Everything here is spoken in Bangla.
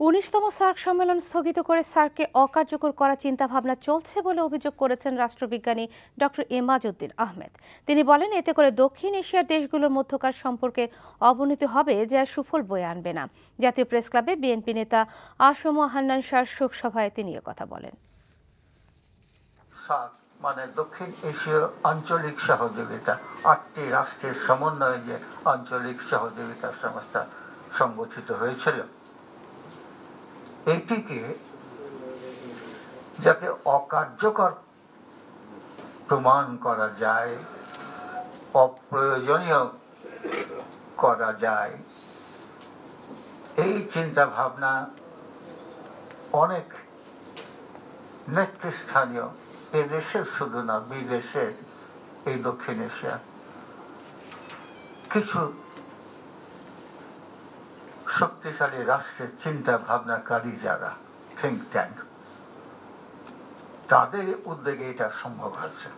১৯তম সার্ক সম্মেলন স্থগিত করে সার্ককে অকার্যকর করার চিন্তাভাবনা চলছে বলে অভিযোগ করেছেন রাষ্ট্রবিজ্ঞানী ডক্টর এমাজউদ্দিন আহমেদ। তিনি বলেন, এতে করে দক্ষিণ এশিয়ার দেশগুলোর মধ্যকার সম্পর্কের অবনতি হবে, যা সুফল বয়ে আনবে না। জাতীয় প্রেস ক্লাবে বিএনপি নেতা আসম হান্নান শাহর শোকসভায় তিনি কথা বলেন। মানে দক্ষিণ এশীয় আঞ্চলিক সহযোগিতা, ৮টি রাষ্ট্রের সমন্বয়ে যে আঞ্চলিক সহযোগিতা সংস্থা সংগঠিত হয়েছিল, এটিকে যাতে অকার্যকর প্রমাণ করা যায়, অপ্রয়োজনীয় করা যায়, এই চিন্তা ভাবনা অনেক নেতৃস্থানীয় এদেশের শুধু না, বিদেশের, এই দক্ষিণ এশিয়া কিছু শক্তিশালী রাষ্ট্রের চিন্তা ভাবনাকারী যারা থিঙ্ক ট্যাঙ্ক, তাদের উদ্যোগে এটা সম্ভব হচ্ছে।